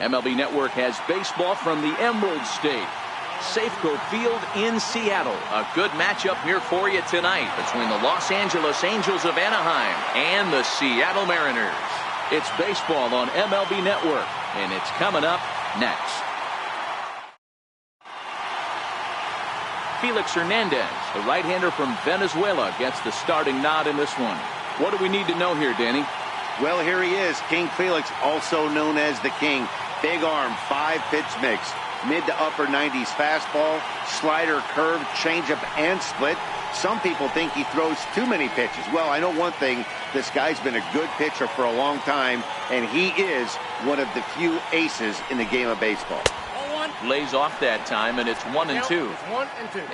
MLB Network has baseball from the Emerald State. Safeco Field in Seattle. A good matchup here for you tonight between the Los Angeles Angels of Anaheim and the Seattle Mariners. It's baseball on MLB Network, and it's coming up next. Felix Hernandez, the right-hander from Venezuela, gets the starting nod in this one. What do we need to know here, Danny? Well, here he is, King Felix, also known as the King. Big arm, 5-pitch mix. Mid to upper 90s fastball, slider, curve, changeup, and split. Some people think he throws too many pitches. Well, I know one thing. This guy's been a good pitcher for a long time, and he is one of the few aces in the game of baseball. Lays off that time, and it's 1-2.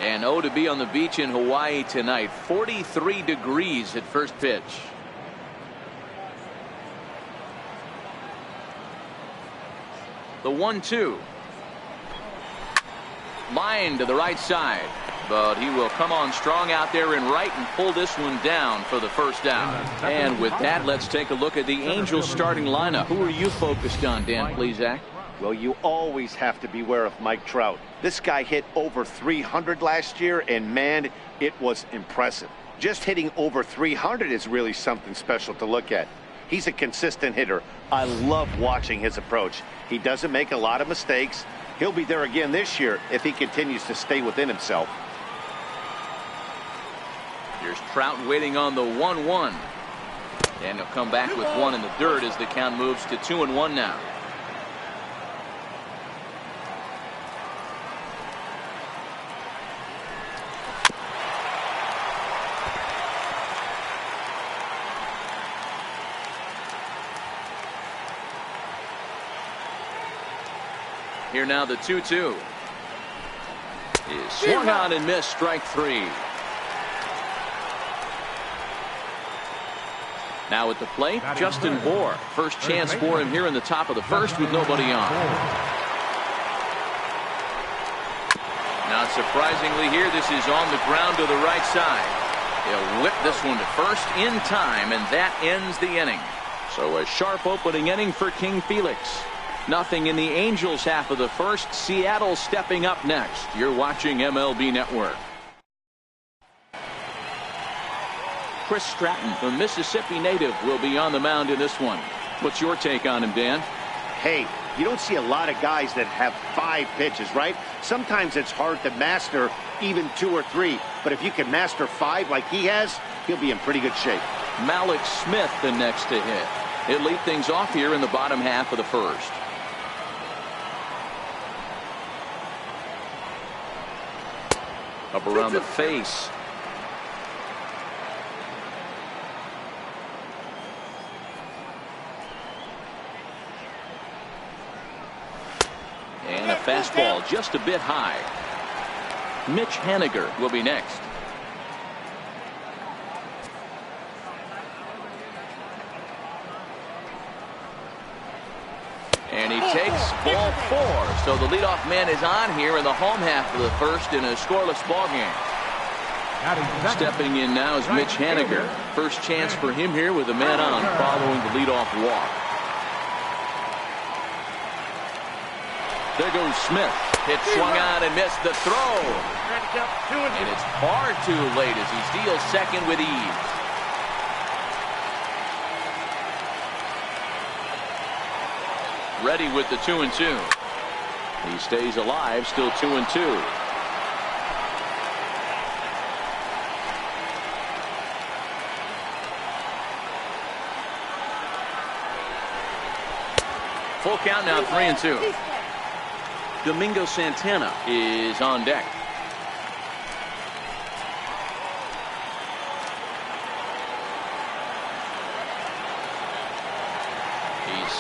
And to be on the beach in Hawaii tonight. 43 degrees at first pitch. The 1-2. Line to the right side, but he will come on strong out there in right and pull this one down for the first down. And with that, let's take a look at the Angels starting lineup. Who are you focused on, Dan Plesac? Well, you always have to beware of Mike Trout. This guy hit over 300 last year, and man, it was impressive. Just hitting over 300 is really something special to look at. He's a consistent hitter. I love watching his approach. He doesn't make a lot of mistakes. He'll be there again this year if he continues to stay within himself. Here's Trout waiting on the 1-1. And he'll come back with one in the dirt as the count moves to 2-1 now. Here now the 2-2 is swung on and missed, strike 3. Now at the plate, Justin Bour. First chance for him here in the top of the first with nobody on. Not surprisingly here, this is on the ground to the right side. He'll whip this one to first in time, and that ends the inning. So a sharp opening inning for King Felix. Nothing in the Angels half of the first. Seattle stepping up next. You're watching MLB Network. Chris Stratton, the Mississippi native, will be on the mound in this one. What's your take on him, Dan? Hey, you don't see a lot of guys that have 5 pitches, right? Sometimes it's hard to master even 2 or 3. But if you can master 5 like he has, he'll be in pretty good shape. Malik Smith, the next to hit. He'll lead things off here in the bottom half of the first. Up around the face. And a fastball just a bit high. Mitch Haniger will be next. And he takes ball 4. So the leadoff man is on here in the home half of the first in a scoreless ball game. Stepping in now is Mitch Haniger. First chance for him here with a man on following the leadoff walk. There goes Smith. Hit swung on and missed the throw. And it's far too late as he steals second with ease. Ready with the 2-2. He stays alive, still 2-2. Full count now, 3-2. Domingo Santana is on deck.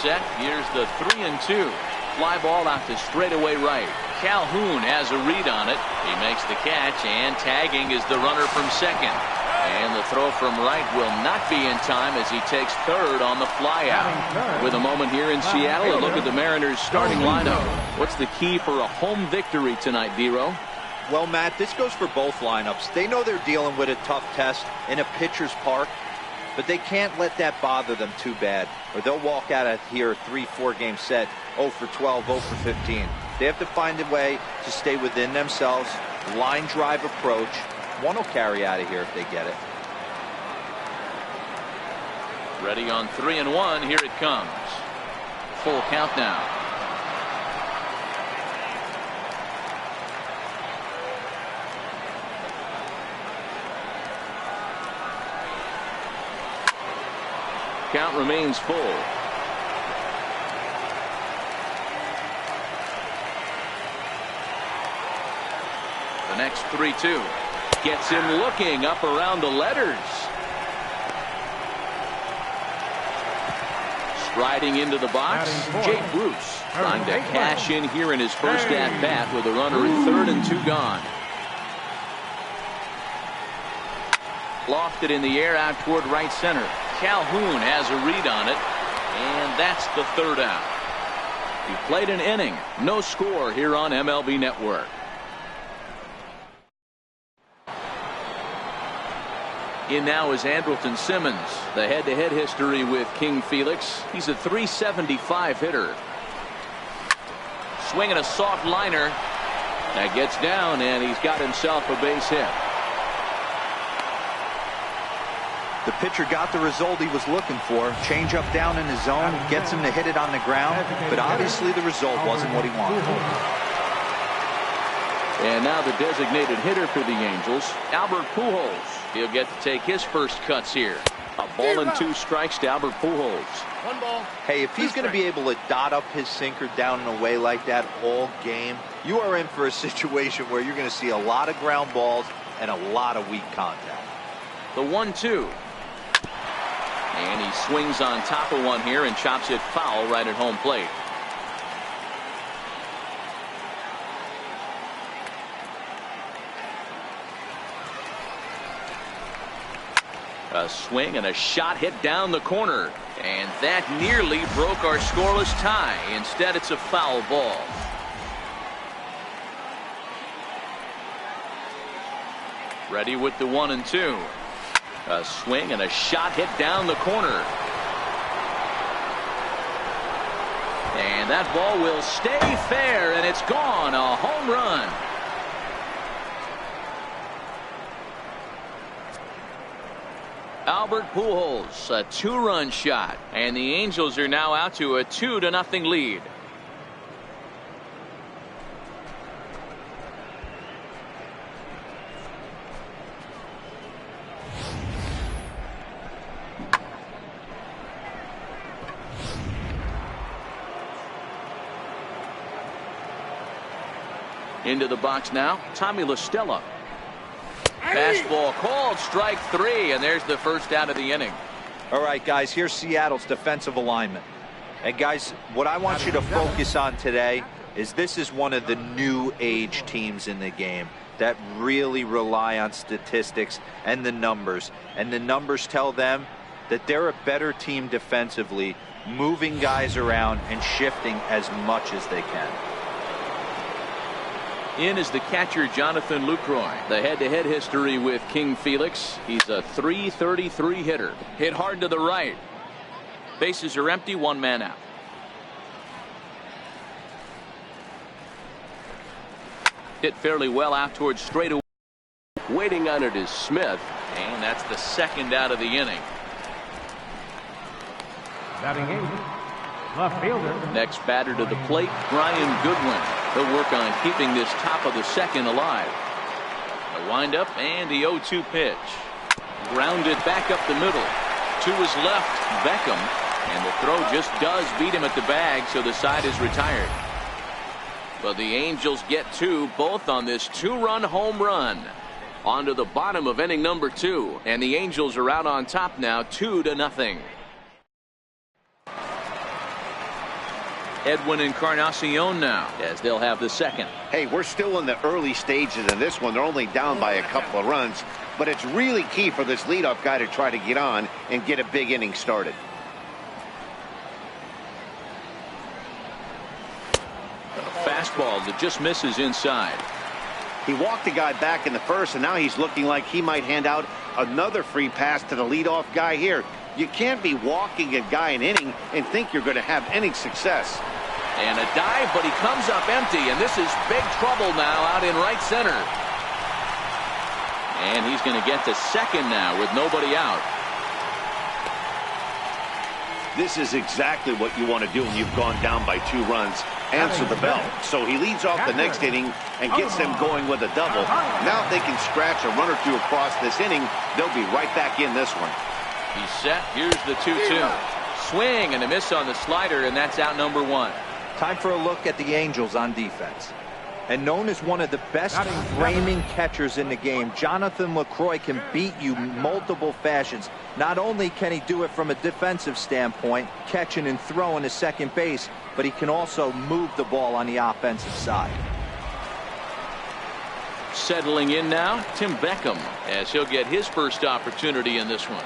Set. Here's the 3-2. Fly ball out to straightaway right. Calhoun has a read on it. He makes the catch, and tagging is the runner from second. And the throw from right will not be in time as he takes third on the fly out. With a moment here in Seattle, a look at the Mariners starting lineup. What's the key for a home victory tonight, Dero? Well, Matt, this goes for both lineups. They know they're dealing with a tough test in a pitcher's park. but they can't let that bother them too bad, or they'll walk out of here a 3-4 game set, 0 for 12, 0 for 15. They have to find a way to stay within themselves, line drive approach. One will carry out of here if they get it. Ready on 3-1. Here it comes. Full count now. Count remains full. The next 3-2 gets him looking up around the letters. Striding into the box, Jake Bruce trying to cash in here in his first at bat with a runner at 3rd and 2 gone. Lofted in the air out toward right center. Calhoun has a read on it, and that's the 3rd out. He played an inning. No score here on MLB Network. In now is Andrelton Simmons. The head-to-head history with King Felix. He's a .375 hitter. Swinging a soft liner. That gets down, and he's got himself a base hit. The pitcher got the result he was looking for. Change up down in his zone, gets him to hit it on the ground, but obviously the result wasn't what he wanted. And now the designated hitter for the Angels, Albert Pujols. He'll get to take his first cuts here. A ball and 2 strikes to Albert Pujols. 1 ball. Hey, if he's going to be able to dot up his sinker down and away like that all game, you are in for a situation where you're going to see a lot of ground balls and a lot of weak contact. The 1-2. And he swings on top of one here and chops it foul right at home plate. A swing and a shot hit down the corner, and that nearly broke our scoreless tie. Instead, it's a foul ball. Ready with the 1-2. A swing and a shot hit down the corner, and that ball will stay fair, and it's gone. A home run. Albert Pujols, a 2-run shot, and the Angels are now out to a 2-0 lead. Into the box now, Tommy La Stella. Fastball called, strike 3, and there's the first out of the inning. All right, guys, here's Seattle's defensive alignment. And guys, what I want you to focus on today is this is one of the new age teams in the game that really rely on statistics and the numbers. And the numbers tell them that they're a better team defensively, moving guys around and shifting as much as they can. In is the catcher, Jonathan Lucroy. The head-to-head history with King Felix. He's a .333 hitter. Hit hard to the right. Bases are empty, 1 man out. Hit fairly well out towards straightaway. Waiting on it is Smith, and that's the 2nd out of the inning. Batting 8, left fielder. Next batter to the plate, Brian Goodwin. He'll work on keeping this top of the 2nd alive. A windup and the 0-2 pitch. Grounded back up the middle. To his left, Beckham. And the throw just does beat him at the bag, so the side is retired. But the Angels get 2, both on this 2-run home run. On to the bottom of inning number 2. And the Angels are out on top now, 2-0. Edwin Encarnacion now, as they'll have the 2nd. Hey, we're still in the early stages of this one. They're only down by a couple of runs, but it's really key for this leadoff guy to try to get on and get a big inning started. A fastball that just misses inside. He walked the guy back in the first, and now he's looking like he might hand out another free pass to the leadoff guy here. You can't be walking a guy an inning and think you're going to have any success. And a dive, but he comes up empty, and this is big trouble now out in right center. And he's going to get to second now with nobody out. This is exactly what you want to do when you've gone down by 2 runs. Answer the bell. So he leads off the next inning and gets them going with a double. Now if they can scratch a run or two across this inning, they'll be right back in this one. He's set. Here's the 2-2. Swing and a miss on the slider, and that's out number 1. Time for a look at the Angels on defense. And known as one of the best framing catchers in the game, Jonathan LaCroix can beat you multiple fashions. Not only can he do it from a defensive standpoint, catching and throwing to second base, but he can also move the ball on the offensive side. Settling in now, Tim Beckham, as he'll get his first opportunity in this one.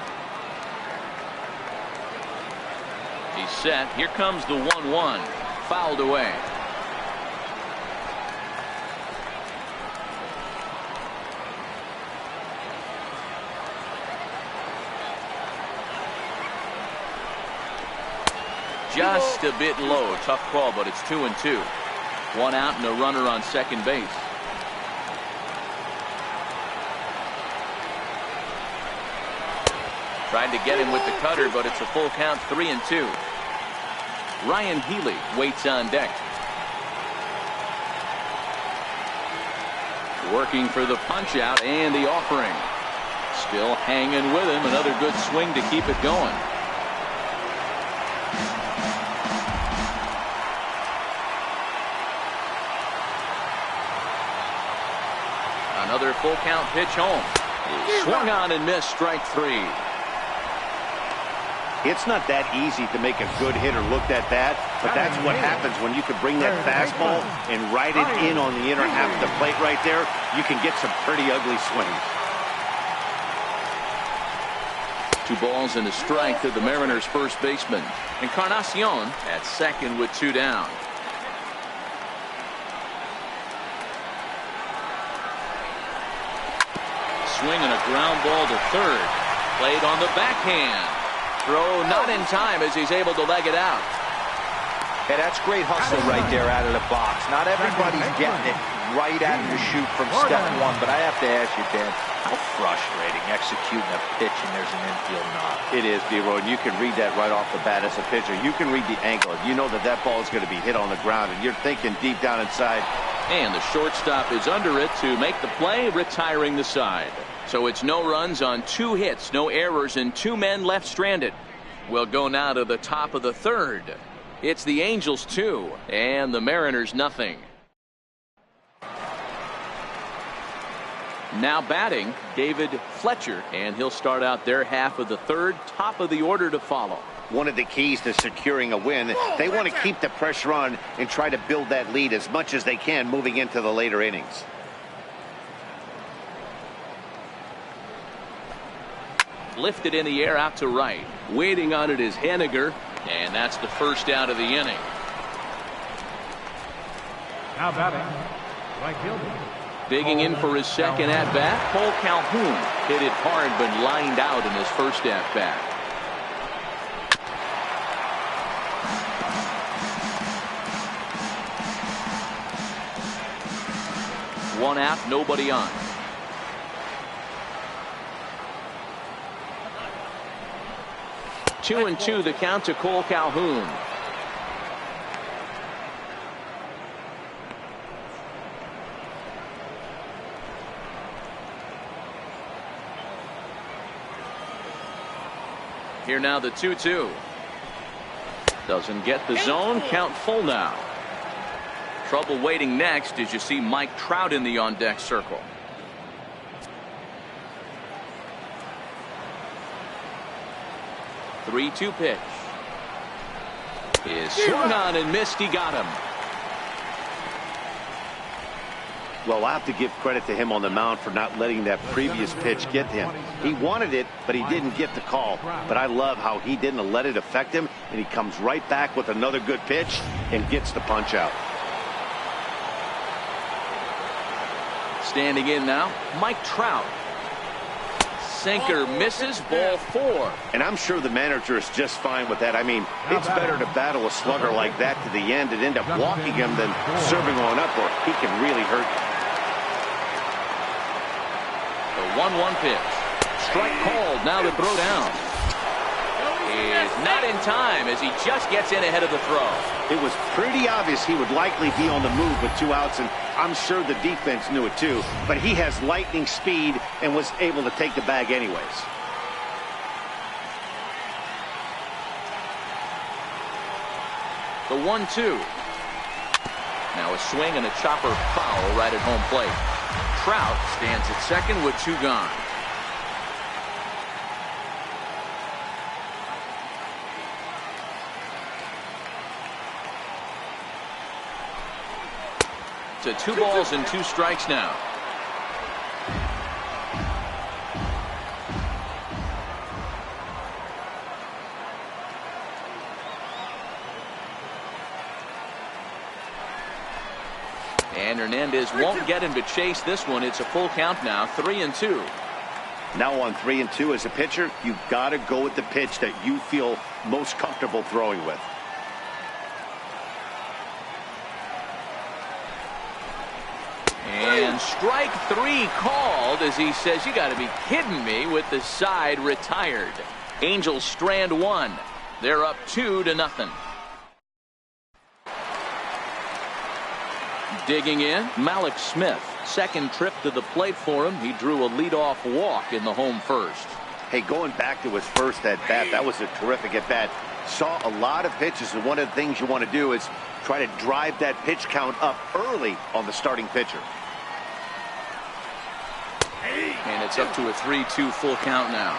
He's set. Here comes the 1-1. Fouled away. Just a bit low. Tough call, but it's 2-2. 1 out and a runner on second base. Tried to get him with the cutter, but it's a full count. 3-2. Ryan Healy waits on deck. Working for the punch out and the offering. Still hanging with him. Another good swing to keep it going. Another full count pitch home. Swung on and missed. Strike 3. It's not that easy to make a good hitter look that bad, but that's what happens when you can bring that fastball and ride it in on the inner half of the plate right there. You can get some pretty ugly swings. 2 balls and a strike to the Mariners' first baseman. Encarnacion at second with 2 down. Swing and a ground ball to third. Played on the backhand. Throw not in time as he's able to leg it out. Hey, that's great hustle right there out of the box. Not everybody's getting it right out of the chute from step 1, but I have to ask you, Dan, how frustrating executing a pitch and there's an infield knock. It is, D-Roy, and you can read that right off the bat as a pitcher. You can read the angle. You know that that ball is going to be hit on the ground, and you're thinking deep down inside. And the shortstop is under it to make the play, retiring the side. So it's no runs on 2 hits, no errors, and 2 men left stranded. We'll go now to the top of the third. It's the Angels 2 and the Mariners nothing. Now batting, David Fletcher, and he'll start out their half of the third. Top of the order to follow. One of the keys to securing a win, they want to keep the pressure on and try to build that lead as much as they can moving into the later innings. Lifted in the air out to right. Waiting on it is Henniger, and that's the first out of the inning. Now batting, right fielder. Digging in for his second at-bat, Cole Calhoun. Hit it hard but lined out in his first at-bat. One out, nobody on. 2-2 the count to Cole Calhoun. Here now the 2-2. Doesn't get the zone. Count full now. Trouble waiting next as you see Mike Trout in the on-deck circle. The 3-2 pitch is swung on and missed. He got him. Well, I have to give credit to him on the mound for not letting that previous pitch get to him. He wanted it, but he didn't get the call. But I love how he didn't let it affect him, and he comes right back with another good pitch and gets the punch out. Standing in now, Mike Trout. Sinker misses, ball 4. And I'm sure the manager is just fine with that. I mean, it's better to battle a slugger like that to the end and end up walking him than serving on up, or he can really hurt you. The 1-1 pitch. Strike called. Now the throw down. Is not in time as he just gets in ahead of the throw. It was pretty obvious he would likely be on the move with 2 outs, and I'm sure the defense knew it too. But he has lightning speed and was able to take the bag anyways. The 1-2. Now a swing and a chopper foul right at home plate. Trout stands at second with 2 gone. To 2 balls and 2 strikes now. And Hernandez won't get him to chase this one. It's a full count now, 3-2. Now on 3-2 as a pitcher, you've got to go with the pitch that you feel most comfortable throwing with. And strike 3 called as he says, you got to be kidding me, with the side retired. Angels strand 1. They're up 2-0. Digging in, Malik Smith. Second trip to the plate for him. He drew a leadoff walk in the home first. Hey, going back to his first at bat, that was a terrific at bat. Saw a lot of pitches, and one of the things you want to do is try to drive that pitch count up early on the starting pitcher. And it's up to a 3-2 full count now.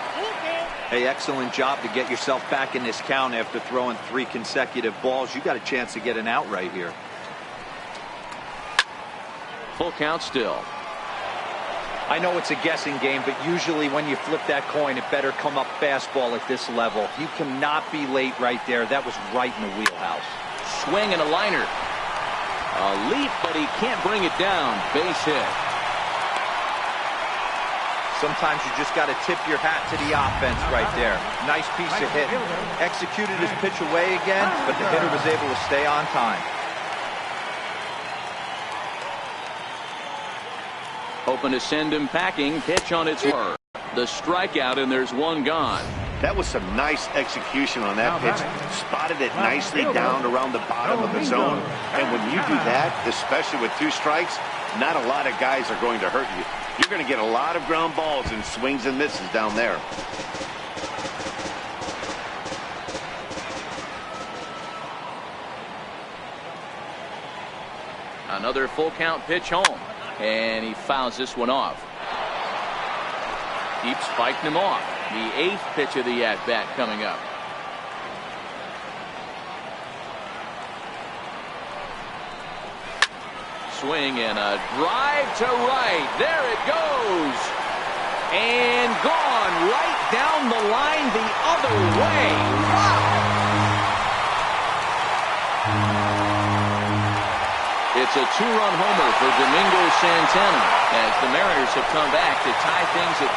Hey, excellent job to get yourself back in this count after throwing 3 consecutive balls. You got a chance to get an out right here. Full count still. I know it's a guessing game, but usually when you flip that coin, it better come up fastball at this level. You cannot be late right there. That was right in the wheelhouse. Swing and a liner. A leap, but he can't bring it down. Base hit. Sometimes you just got to tip your hat to the offense right there. Nice piece of hit. Executed his pitch away again, but the hitter was able to stay on time. Hoping to send him packing. Pitch on its way. The strikeout, and there's 1 gone. That was some nice execution on that pitch. Spotted it nicely down around the bottom of the zone. And when you do that, especially with 2 strikes, not a lot of guys are going to hurt you. You're going to get a lot of ground balls and swings and misses down there. Another full count pitch home. And he fouls this one off. Keeps fighting him off. The 8th pitch of the at-bat coming up. Swing and a drive to right. There it goes. And gone right down the line the other way. Wow. It's a 2-run homer for Domingo Santana as the Mariners have come back to tie things at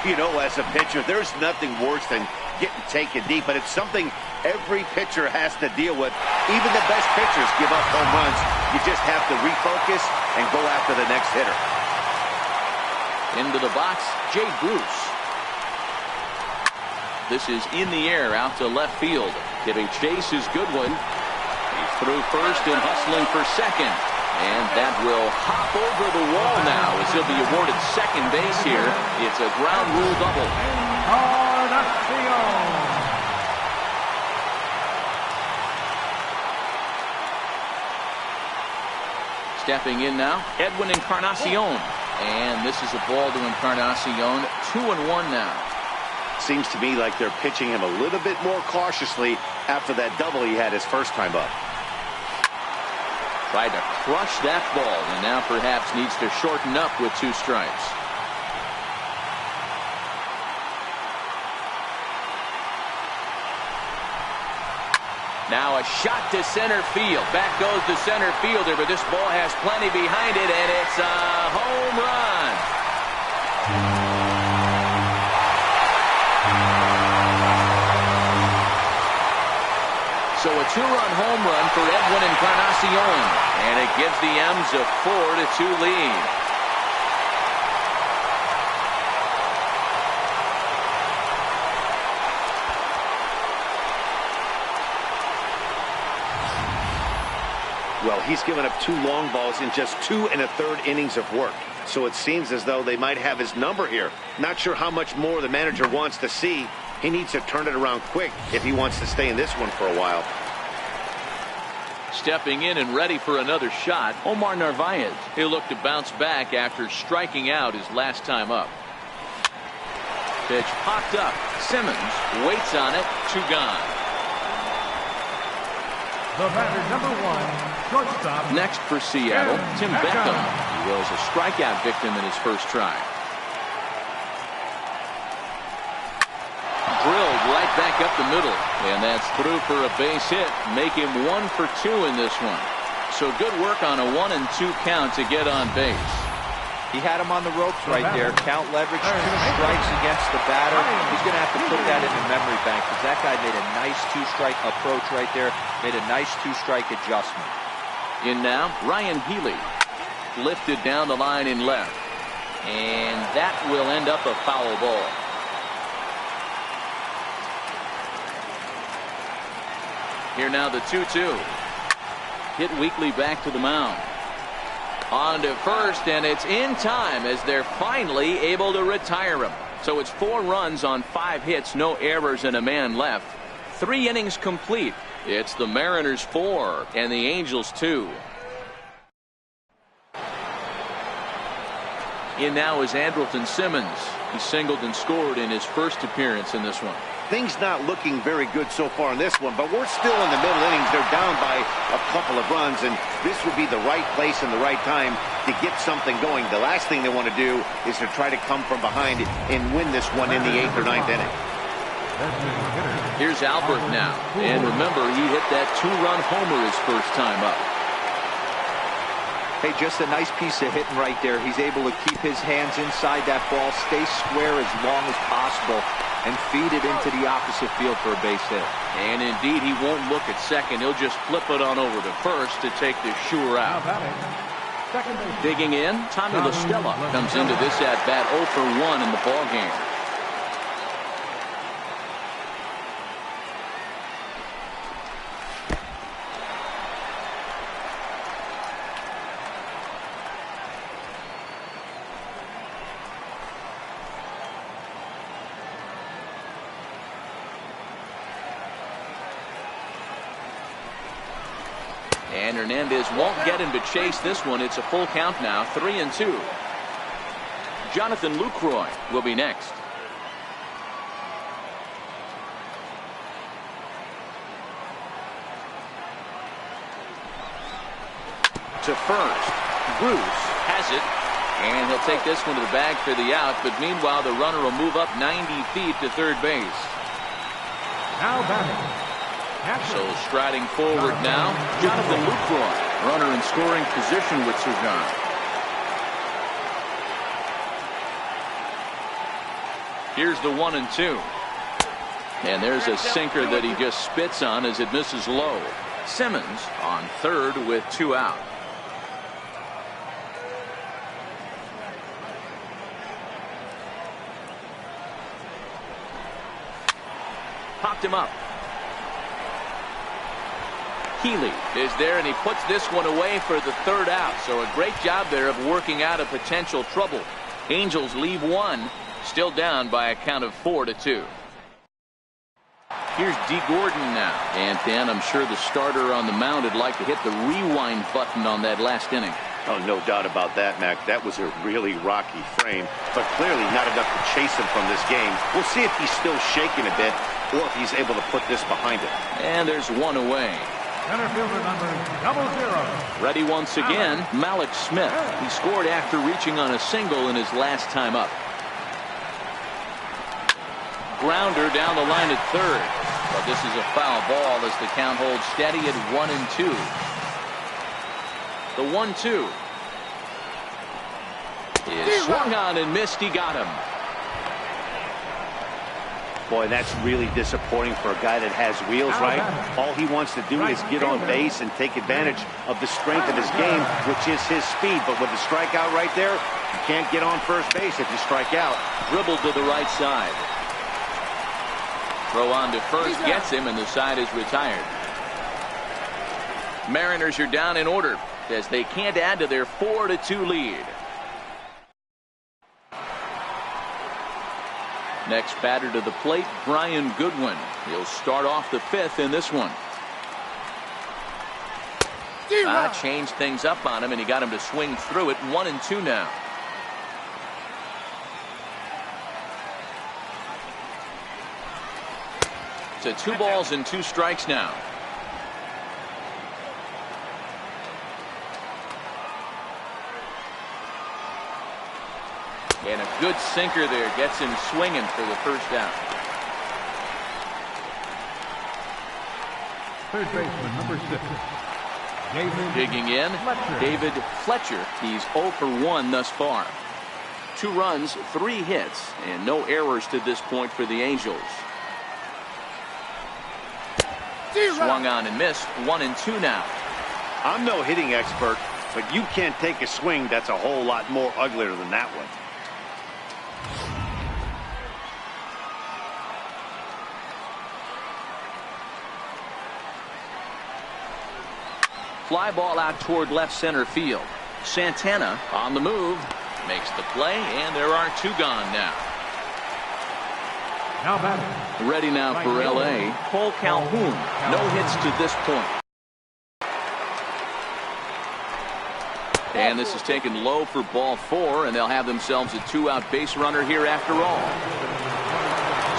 2. You know, as a pitcher, there's nothing worse than getting taken deep, but it's something every pitcher has to deal with. Even the best pitchers give up home runs. You just have to refocus and go after the next hitter. Into the box, Jay Bruce. This is in the air out to left field. Giving Chase his good one. He's through first and hustling for second. And that will hop over the wall now as he'll be awarded second base here. It's a ground rule double. Stepping in now, Edwin Encarnacion. And this is a ball to Encarnacion. 2-1 now. Seems to me like they're pitching him a little bit more cautiously after that double he had his first time up. Tried to crush that ball and now perhaps needs to shorten up with 2 strikes. Now a shot to center field. Back goes the center fielder, but this ball has plenty behind it, and it's a home run. So a two-run home run for Edwin Encarnacion, and it gives the M's a 4-2 lead. Well, he's given up 2 long balls in just 2 1/3 innings of work. So it seems as though they might have his number here. Not sure how much more the manager wants to see. He needs to turn it around quick if he wants to stay in this one for a while. Stepping in and ready for another shot, Omar Narvaez. He'll look to bounce back after striking out his last time up. Pitch popped up. Simmons waits on it. 2 gone. The batter, number 1, shortstop. Next for Seattle, Tim Beckham. He was a strikeout victim in his first try. Drilled right back up the middle, and that's through for a base hit. Make him 1 for 2 in this one. So good work on a 1-2 count to get on base. He had him on the ropes right there. Count leverage, 2 strikes against the batter. He's going to have to put that in the memory bank because that guy made a nice 2-strike approach right there. Made a nice 2-strike adjustment. In now, Ryan Healy. Lifted down the line in left. And that will end up a foul ball. Here now the 2-2. Hit weakly back to the mound. On to first, and it's in time as they're finally able to retire him. So it's 4 runs on 5 hits, no errors, and a man left. 3 innings complete. It's the Mariners 4 and the Angels 2. In now is Andrelton Simmons. He singled and scored in his first appearance in this one. Things not looking very good so far in this one, but we're still in the middle innings. They're down by a couple of runs, and this would be the right place and the right time to get something going. The last thing they want to do is to try to come from behind and win this one in the 8th or 9th inning. Here's Albert now, and remember, he hit that 2-run homer his first time up. Hey, just a nice piece of hitting right there. He's able to keep his hands inside that ball, stay square as long as possible, and feed it into the opposite field for a base hit. And indeed, he won't look at second. He'll just flip it on over to first to take the sure out. Digging in, Tommy La Stella comes into this at-bat 0 for 1 in the ballgame. And Hernandez won't get him to chase this one. It's a full count now, 3-2. Jonathan Lucroy will be next. To first, Bruce has it, and he'll take this one to the bag for the out, but meanwhile the runner will move up 90 feet to third base. Now batting. So striding forward now, Jonathan Lucroy, runner in scoring position with Sir John. Here's the 1-2. And there's a sinker that he just spits on as it misses low. Simmons on third with 2 out. Popped him up. Healy is there, and he puts this one away for the 3rd out. So a great job there of working out a potential trouble. Angels leave 1, still down by a count of 4-2. Here's D. Gordon now. And Dan, I'm sure the starter on the mound would like to hit the rewind button on that last inning. Oh, no doubt about that, Mac. That was a really rocky frame, but clearly not enough to chase him from this game. We'll see if he's still shaking a bit or if he's able to put this behind him. And there's 1 away. Center fielder number 00. Ready once again, Malik Smith. He scored after reaching on a single in his last time up. Grounder down the line at third. But This is a foul ball as the count holds steady at 1-2. The 1-2 is swung on and missed. He got him. Boy, that's really disappointing for a guy that has wheels, right? All he wants to do is get on base and take advantage of the strength of his game, which is his speed. But with the strikeout right there, you can't get on first base if you strike out. Dribbled to the right side. Throw on to first gets him, and the side is retired. Mariners are down in order as they can't add to their 4-2 lead. Next batter to the plate, Brian Goodwin. He'll start off the 5th in this one. Changed things up on him, and he got him to swing through it. 1-2 now. So 2 balls and 2 strikes now. And a good sinker there gets him swinging for the first out. Third baseman, number 6. Digging in, David Fletcher. He's 0 for 1 thus far. 2 runs, 3 hits, and no errors to this point for the Angels. Swung on and missed. 1-2 now. I'm no hitting expert, but you can't take a swing that's a whole lot more uglier than that one. Fly ball out toward left center field. Santana on the move, makes the play, and there are 2 gone now. Now batting. Ready now for L.A., Cole Calhoun. No hits to this point. And this is taken low for ball 4, and they'll have themselves a 2-out base runner here after all.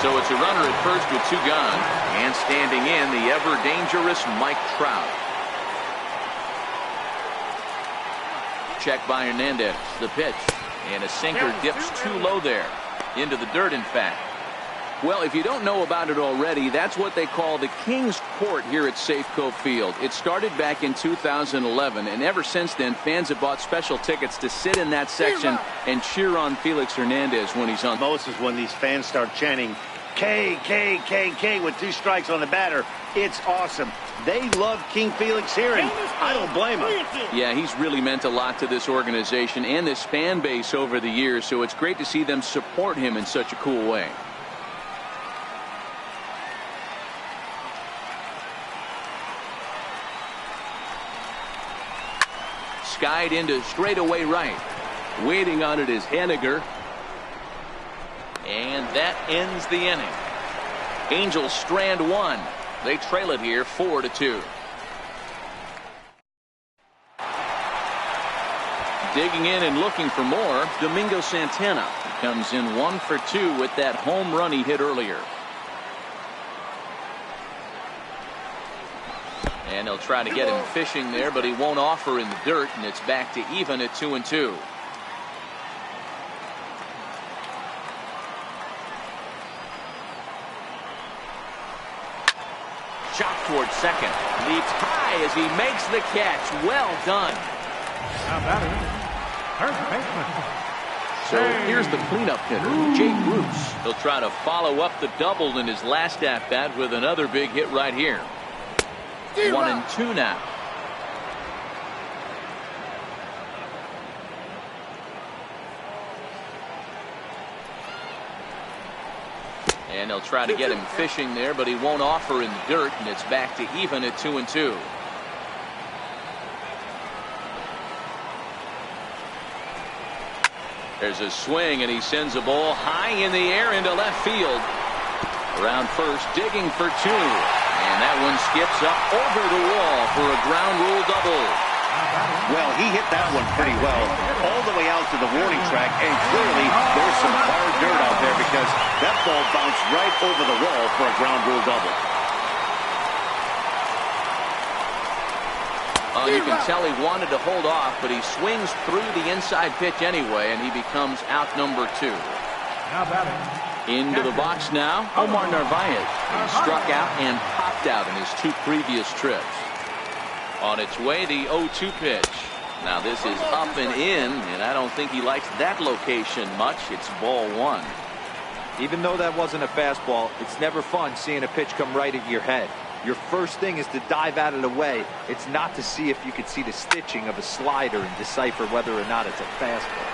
So it's a runner at first with 2 gone, and standing in the ever-dangerous Mike Trout. Check by Hernandez. The pitch. And a sinker dips too low there. Into the dirt, in fact. Well, if you don't know about it already, that's what they call the King's Court here at Safeco Field. It started back in 2011, and ever since then, fans have bought special tickets to sit in that section and cheer on Felix Hernandez when he's on. Most is when these fans start chanting K, K, K, K with 2 strikes on the batter. It's awesome. They love King Felix here, and I don't blame them. Yeah, he's really meant a lot to this organization and this fan base over the years, so it's great to see them support him in such a cool way. Skied into straightaway right. Waiting on it is Henniger. And that ends the inning. Angels strand 1. They trail it here 4-2. Digging in and looking for more, Domingo Santana. He comes in 1 for 2 with that home run he hit earlier. And they'll try to get him fishing there, but he won't offer in the dirt, and it's back to even at 2-2. Shot toward second. Leaps high as he makes the catch. Well done. Now batting. First baseman. So here's the cleanup hitter, Jake Bruce. He'll try to follow up the double in his last at-bat with another big hit right here. 1-2 now. And they'll try to get him fishing there, but he won't offer in the dirt, and it's back to even at 2-2. There's a swing, and he sends a ball high in the air into left field. Around first, digging for 2. And that one skips up over the wall for a ground rule double. Well, he hit that one pretty well all the way out to the warning track, and clearly there's some hard dirt out there because that ball bounced right over the wall for a ground rule double. You can tell he wanted to hold off, but he swings through the inside pitch anyway, and he becomes out number 2. Now batting. Into the box now, Omar Narvaez. He struck out and popped out in his 2 previous trips. On its way, the 0-2 pitch. Now this is up and in, and I don't think he likes that location much. It's ball 1. Even though that wasn't a fastball, it's never fun seeing a pitch come right at your head. Your first thing is to dive out of the way. It's not to see if you could see the stitching of a slider and decipher whether or not it's a fastball.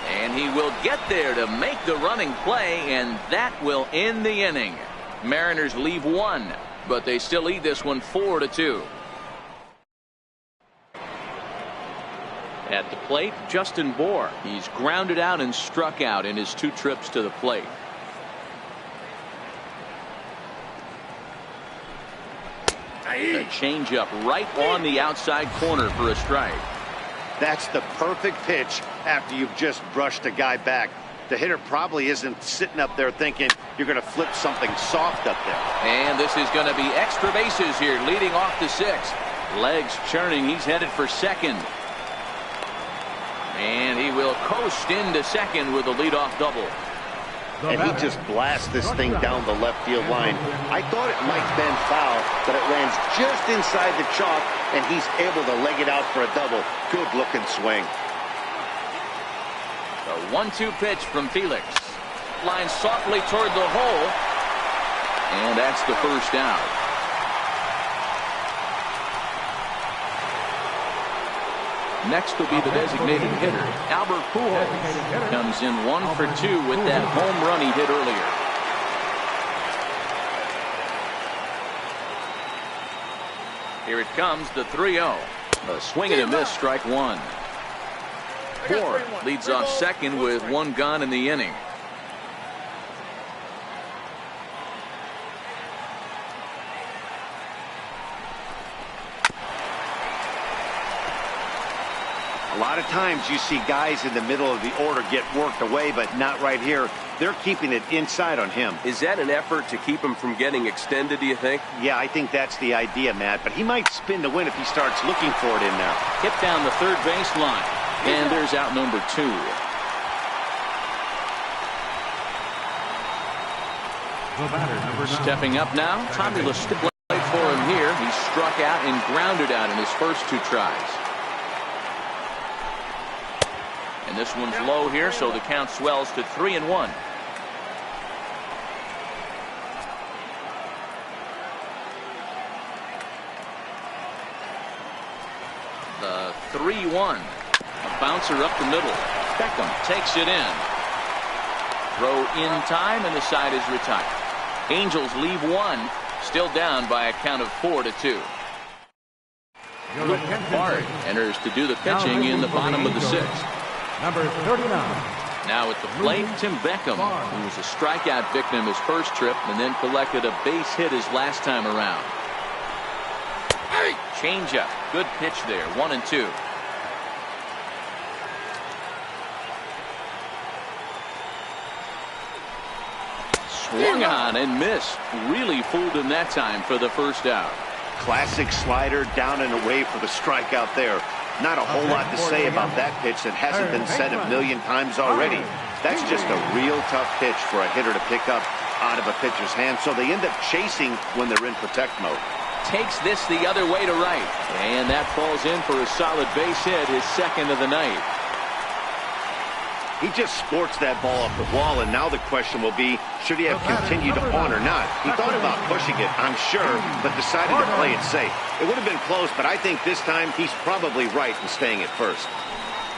And he will get there to make the running play, and that will end the inning. Mariners leave 1, but they still lead this one 4-2. At the plate, Justin Bour. He's grounded out and struck out in his 2 trips to the plate. A changeup right on the outside corner for a strike. That's the perfect pitch after you've just brushed a guy back. The hitter probably isn't sitting up there thinking you're going to flip something soft up there. And this is going to be extra bases here, leading off the 6th. Legs churning. He's headed for second. And he will coast into second with a leadoff double. And he just blasts this thing down the left field line. I thought it might bend foul, but it lands just inside the chalk, and he's able to leg it out for a double. Good looking swing. The 1-2 pitch from Felix. Lines softly toward the hole. And that's the first out. Next will be the designated hitter, Albert Pujols. Comes in 1 for 2 with that home run he hit earlier. Here it comes, the 3-0. A swing and a miss, strike 1. Bour leads off second with 1 gone in the inning. A lot of times you see guys in the middle of the order get worked away, but not right here. They're keeping it inside on him. Is that an effort to keep him from getting extended, do you think? Yeah, I think that's the idea, Matt. But he might spin to win if he starts looking for it in now. Hit down the third base line. And there's out number 2. The batter, number 9. Stepping up now, Tommy LaStella for him here. He struck out and grounded out in his first 2 tries. And this one's low here, so the count swells to 3-1. The 3-1. A bouncer up the middle. Beckham takes it in. Throw in time, and the side is retired. Angels leave 1, still down by a count of 4-2. Luke Hart enters to do the pitching in the bottom of the 6th. Number 39. Now at the plate, Tim Beckham, who was a strikeout victim his first trip and then collected a base hit his last time around. Changeup, good pitch there, 1-2. Swung on and missed. Really fooled him that time for the first out. Classic slider down and away for the strikeout there. Not a whole lot to say about that pitch that hasn't been said a million times already. That's just a real tough pitch for a hitter to pick up out of a pitcher's hand, so they end up chasing when they're in protect mode. Takes this the other way to right, and that falls in for a solid base hit, his second of the night. He just sports that ball off the wall, and now the question will be, should he have continued on or not? He thought about pushing it, I'm sure, but decided to play it safe. It would have been close, but I think this time he's probably right in staying at first.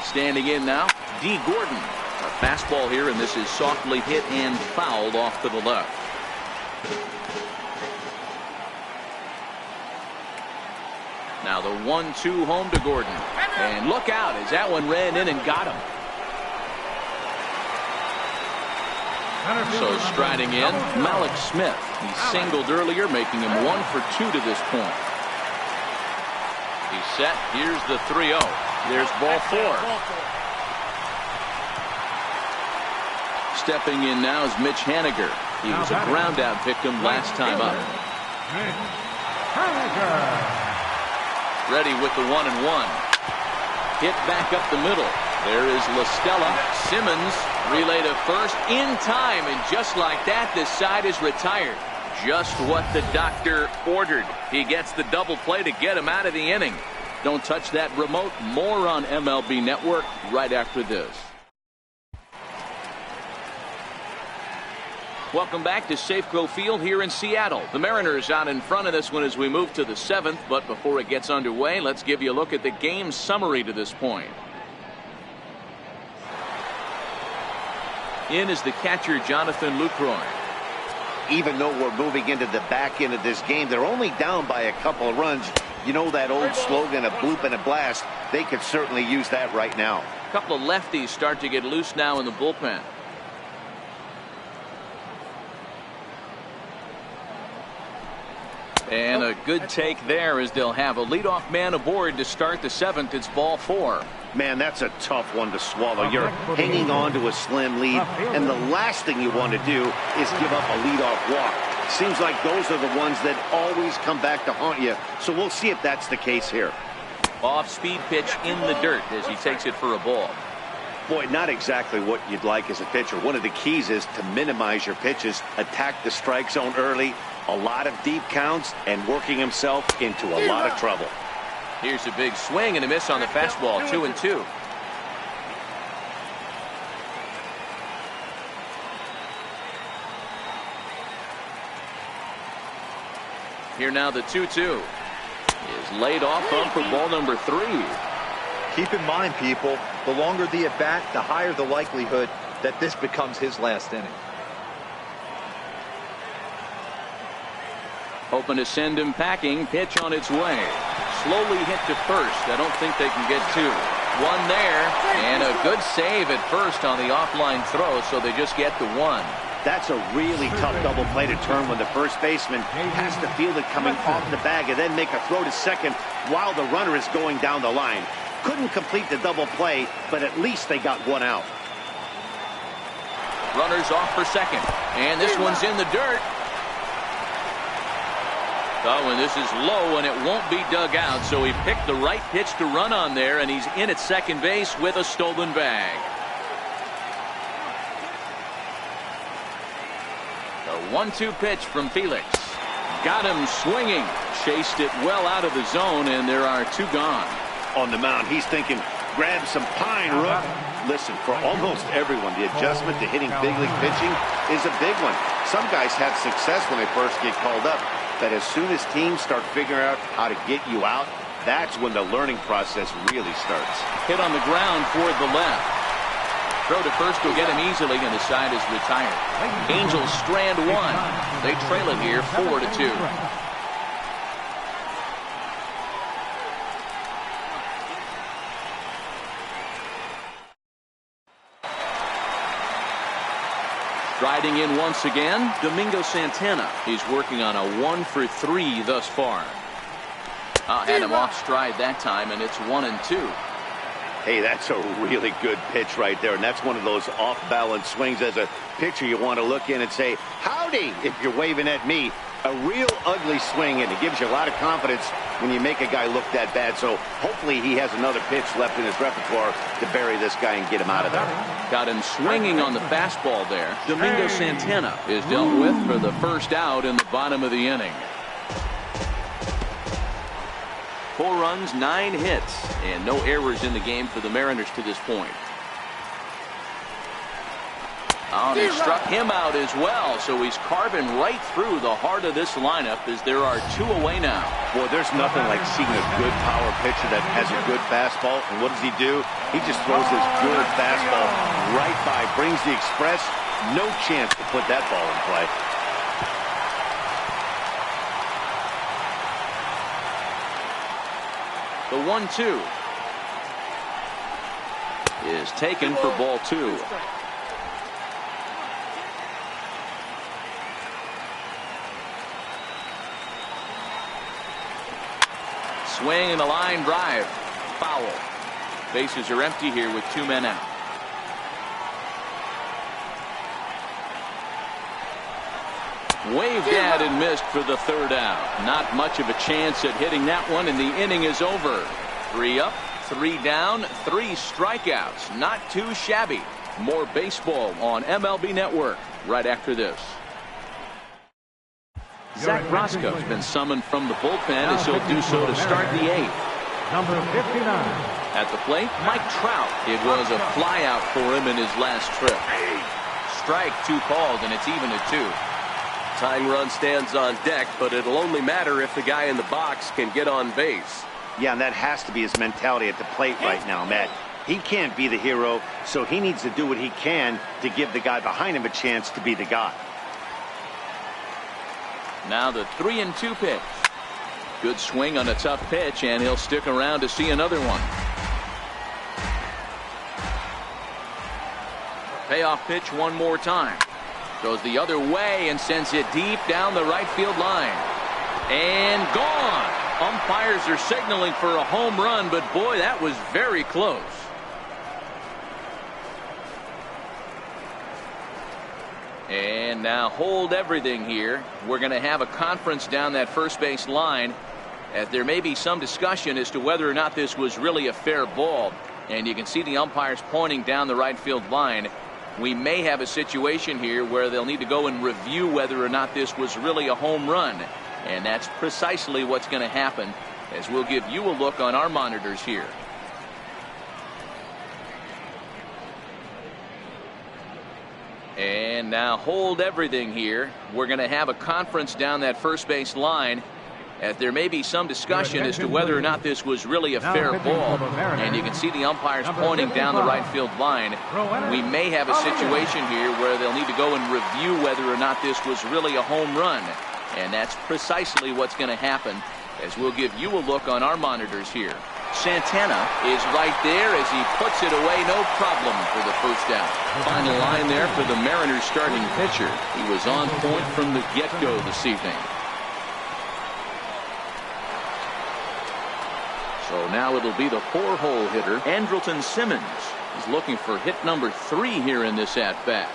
Standing in now, D. Gordon. A fastball here, and this is softly hit and fouled off to the left. Now the 1-2 home to Gordon. And look out as that one ran in and got him. So striding in, Malik Smith. He singled earlier, making him 1 for 2 to this point. He's set. Here's the 3-0. There's ball 4. Stepping in now is Mitch Haniger. He was a ground out victim last time up. Ready with the 1-1. Hit back up the middle. There is LaStella. Simmons Relay to first in time, and just like that, this side is retired. Just what the doctor ordered. He gets the double play to get him out of the inning. Don't touch that remote. More on MLB Network right after this. Welcome back to Safeco Field here in Seattle. The Mariners out in front of this one as we move to the 7th. But before it gets underway, let's give you a look at the game summary to this point. In is the catcher, Jonathan Lucroy. Even though we're moving into the back end of this game, they're only down by a couple of runs. You know that old slogan, a bloop and a blast. They could certainly use that right now. A couple of lefties start to get loose now in the bullpen. And a good take there as they'll have a leadoff man aboard to start the 7th. It's ball 4. Man, that's a tough one to swallow. You're hanging on to a slim lead, and the last thing you want to do is give up a leadoff walk. Seems like those are the ones that always come back to haunt you. So we'll see if that's the case here. Off-speed pitch in the dirt as he takes it for a ball. Boy, not exactly what you'd like as a pitcher. One of the keys is to minimize your pitches, attack the strike zone early, a lot of deep counts, and working himself into a lot of trouble. Here's a big swing and a miss on the fastball, 2-2. Here now the 2-2 is laid off on for ball number 3. Keep in mind, people, the longer the at-bat, the higher the likelihood that this becomes his last inning. Hoping to send him packing. Pitch on its way. Slowly hit to first. I don't think they can get 2. One there, and a good save at first on the offline throw, so they just get the 1. That's a really tough double play to turn when the first baseman has to field it coming off the bag and then make a throw to second while the runner is going down the line. Couldn't complete the double play, but at least they got 1 out. Runners off for second, and this one's in the dirt. Oh, and this is low, and it won't be dug out, so he picked the right pitch to run on there, and he's in at second base with a stolen bag. The 1-2 pitch from Felix. Got him swinging. Chased it well out of the zone, and there are 2 gone. On the mound, he's thinking, grab some pine, Rook. Listen, for almost everyone, the adjustment to hitting big league pitching is a big one. Some guys have success when they first get called up. But as soon as teams start figuring out how to get you out, that's when the learning process really starts. Hit on the ground toward the left. Throw to first will get him easily, and the side is retired. Angels strand 1. They trail it here 4-2. Striding in once again, Domingo Santana. He's working on a 1-for-3 thus far. Had him off stride that time, and it's 1-2. Hey, that's a really good pitch right there, and that's one of those off-balance swings. As a pitcher, you want to look in and say, howdy, if you're waving at me. A real ugly swing, and it gives you a lot of confidence when you make a guy look that bad. So hopefully he has another pitch left in his repertoire to bury this guy and get him out of there. Got him swinging on the fastball there. Domingo Santana is dealt with for the first out in the bottom of the inning. 4 runs, 9 hits, and no errors in the game for the Mariners to this point. And he struck him out as well, so he's carving right through the heart of this lineup as there are 2 away now. Boy, there's nothing like seeing a good power pitcher that has a good fastball. And what does he do? He just throws his good fastball right by, brings the express. No chance to put that ball in play. The 1-2 is taken for ball 2. Swing and a line drive. Foul. Bases are empty here with 2 men out. Waved at and missed for the 3rd out. Not much of a chance at hitting that one, and the inning is over. 3 up, 3 down, 3 strikeouts. Not too shabby. More baseball on MLB Network right after this. Zach Roscoe's been summoned from the bullpen as he'll do so to start the 8th. Number 59. At the plate, Mike Trout. It was a flyout for him in his last trip. Strike 2 called, and it's even at 2. Tying run stands on deck, but it'll only matter if the guy in the box can get on base. Yeah, and that has to be his mentality at the plate right now, Matt. He can't be the hero, so he needs to do what he can to give the guy behind him a chance to be the guy. Now the 3-2 pitch. Good swing on a tough pitch, and he'll stick around to see another one. Payoff pitch one more time. Goes the other way and sends it deep down the right field line. And gone. Umpires are signaling for a home run, but boy, that was very close. And now hold everything here. We're going to have a conference down that first base line, as there may be some discussion as to whether or not this was really a fair ball. And you can see the umpires pointing down the right field line. We may have a situation here where they'll need to go and review whether or not this was really a home run. And that's precisely what's going to happen, as we'll give you a look on our monitors here. And now hold everything here. We're going to have a conference down that first base line, as there may be some discussion as to whether or not this was really a fair ball. And you can see the umpires pointing down the right field line. We may have a situation here where they'll need to go and review whether or not this was really a home run. And that's precisely what's going to happen, as we'll give you a look on our monitors here. Santana is right there as he puts it away, no problem for the first out. Final line there for the Mariners starting pitcher. He was on point from the get-go this evening. So now it'll be the 4-hole hitter, Andrelton Simmons. He's looking for hit number 3 here in this at-bat.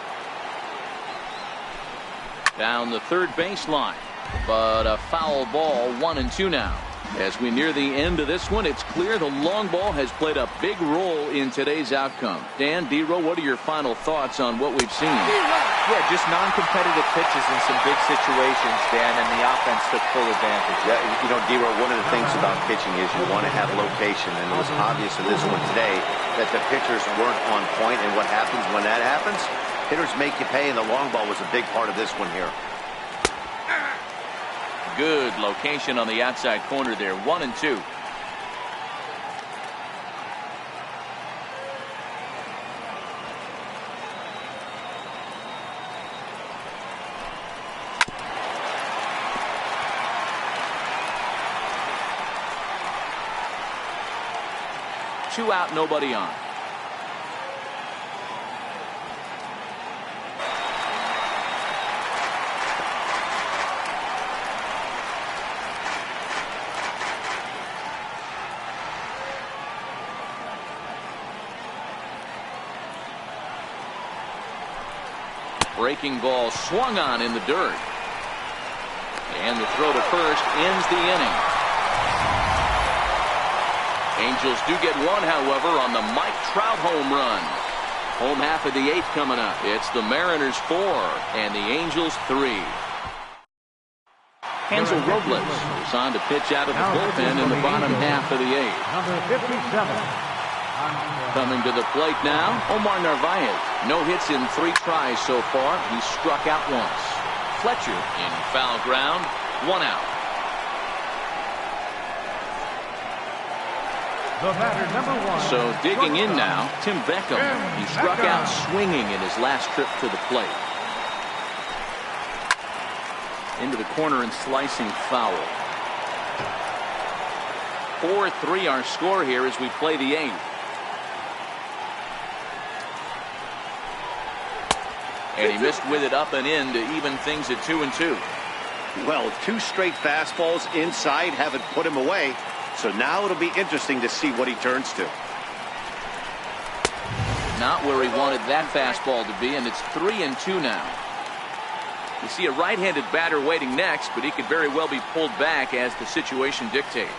Down the third baseline, but a foul ball, 1-2 now. As we near the end of this one, it's clear the long ball has played a big role in today's outcome. Dan, D-Row, what are your final thoughts on what we've seen? Yeah, just non-competitive pitches in some big situations, Dan, and the offense took full advantage. Yeah, you know, D-Row, one of the things about pitching is you want to have location, and it was obvious in this one today that the pitchers weren't on point, and what happens when that happens? Hitters make you pay, and the long ball was a big part of this one here. Good location on the outside corner there, 1-2. Two out, nobody on. Breaking ball swung on in the dirt. And the throw to first ends the inning. Angels do get one, however, on the Mike Trout home run. Home half of the 8th coming up. It's the Mariners 4 and the Angels 3. Hansel Robles is on to pitch out of the bullpen in the bottom half of the 8th. Number 57. Coming to the plate now, Omar Narvaez. No hits in 3 tries so far. He struck out once. Fletcher in foul ground, 1 out. The batter, number 1. So digging in now, Tim Beckham. He struck out swinging in his last trip to the plate. Into the corner and slicing foul. 4-3 our score here as we play the 8th. And he missed with it up and in to even things at 2-2. Well, 2 straight fastballs inside haven't put him away. So now it'll be interesting to see what he turns to. Not where he wanted that fastball to be, and it's 3-2 now. You see a right-handed batter waiting next, but he could very well be pulled back as the situation dictates.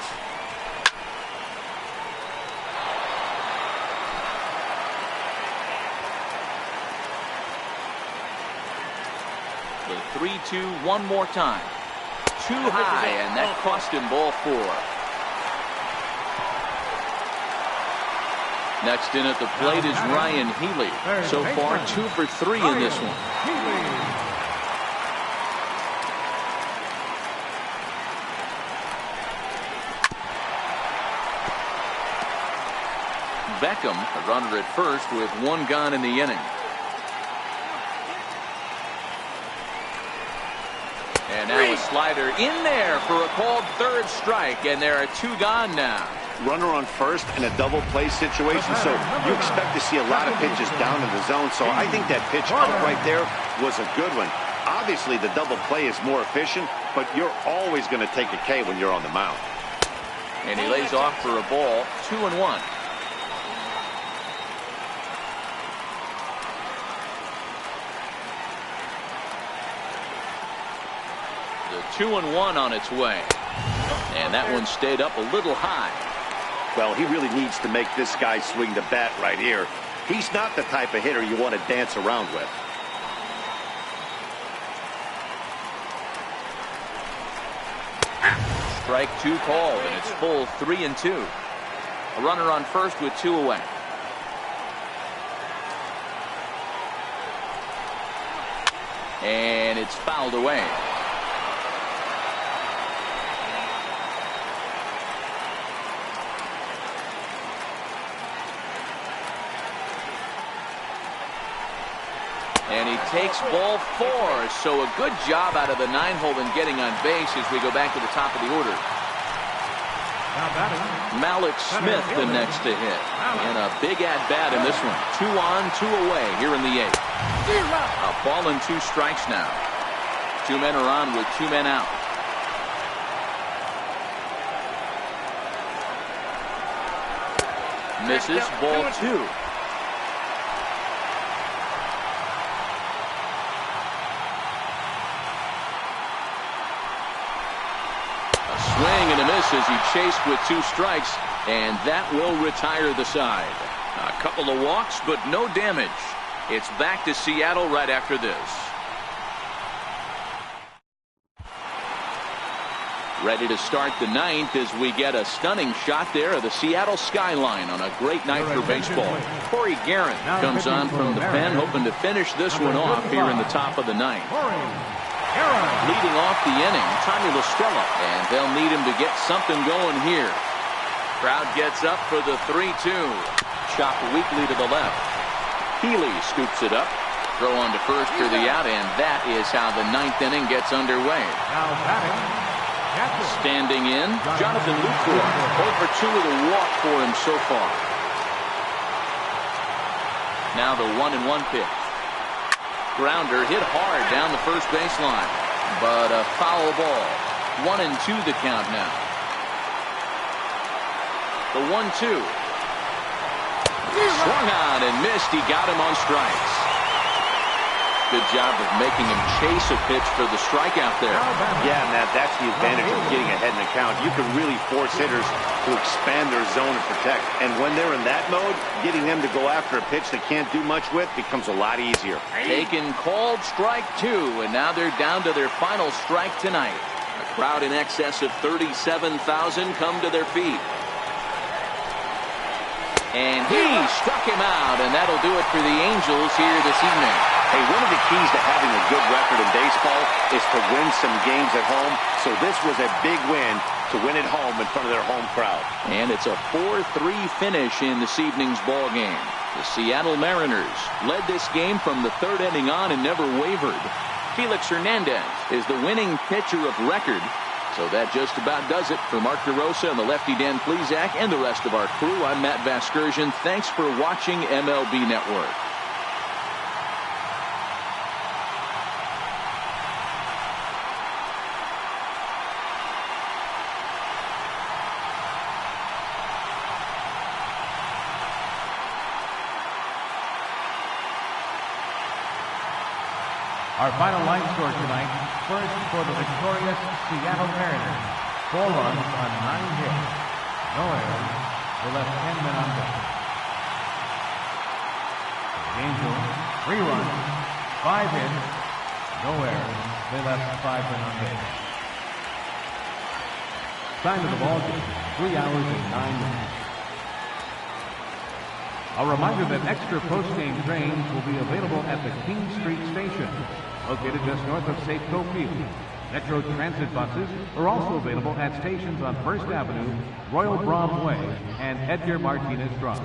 3-2 one more time. Too high, and that cost him ball 4. Next in at the plate is Ryan Healy. So far 2 for 3 in this one. Beckham, a runner at first with 1 gone in the inning. And now a slider in there for a called 3rd strike, and there are 2 gone now. Runner on first in a double play situation, so you expect to see a lot of pitches down in the zone. So I think that pitch up right there was a good one. Obviously, the double play is more efficient, but you're always going to take a K when you're on the mound. And he lays off for a ball, 2-1. The 2-1 on its way. And that one stayed up a little high. Well, he really needs to make this guy swing the bat right here. He's not the type of hitter you want to dance around with. Strike 2 called, and it's full 3-2. A runner on first with 2 away. And it's fouled away. And he takes ball 4. So a good job out of the 9-hole in getting on base as we go back to the top of the order. Malik Smith the next to hit. And a big at-bat in this one. 2 on, 2 away here in the 8th. A ball and 2 strikes now. 2 men are on with 2 men out. Misses, ball 2. Swing and a miss as he chased with 2 strikes, and that will retire the side. A couple of walks, but no damage. It's back to Seattle right after this. Ready to start the 9th as we get a stunning shot there of the Seattle skyline on a great night for baseball. Corey Guerin comes on from the pen, hoping to finish this one off here in the top of the 9th. Leading off the inning, Tommy La Stella, and they'll need him to get something going here. Crowd gets up for the 3-2. Chop weakly to the left. Healy scoops it up. Throw on to first for the out, and that is how the 9th inning gets underway. Standing in, Jonathan Lucroy. 0 for 2 with a walk for him so far. Now the 1-1 pitch. Grounder hit hard down the first baseline, but a foul ball. 1-2 the count now. The 1-2. Swung on and missed. He got him on strikes. Good job of making him chase a pitch for the strikeout there. Yeah, Matt, that's the advantage of getting ahead in the count. You can really force hitters to expand their zone and protect. And when they're in that mode, getting them to go after a pitch they can't do much with becomes a lot easier. Taken, called strike 2, and now they're down to their final strike tonight. A crowd in excess of 37,000 come to their feet. And he struck him out, and that'll do it for the Angels here this evening. Hey, one of the keys to having a good record in baseball is to win some games at home. So this was a big win to win at home in front of their home crowd. And it's a 4-3 finish in this evening's ball game. The Seattle Mariners led this game from the 3rd inning on and never wavered. Felix Hernandez is the winning pitcher of record. So that just about does it for Mark DeRosa and the lefty Dan Plesac and the rest of our crew. I'm Matt Vasgersian. Thanks for watching MLB Network. Our final line score tonight, first for the victorious Seattle Mariners. 4 runs on 9 hits. No errors. They left 10 men on deck. The Angels, 3 runs, 5 hits, no errors. They left 5 men on base. Time of the ball game, 3 hours and 9 minutes. A reminder that extra post-game trains will be available at the King Street Station, located just north of Safeco Field. Metro Transit buses are also available at stations on First Avenue, Royal Brom Way, and Edgar Martinez Drive.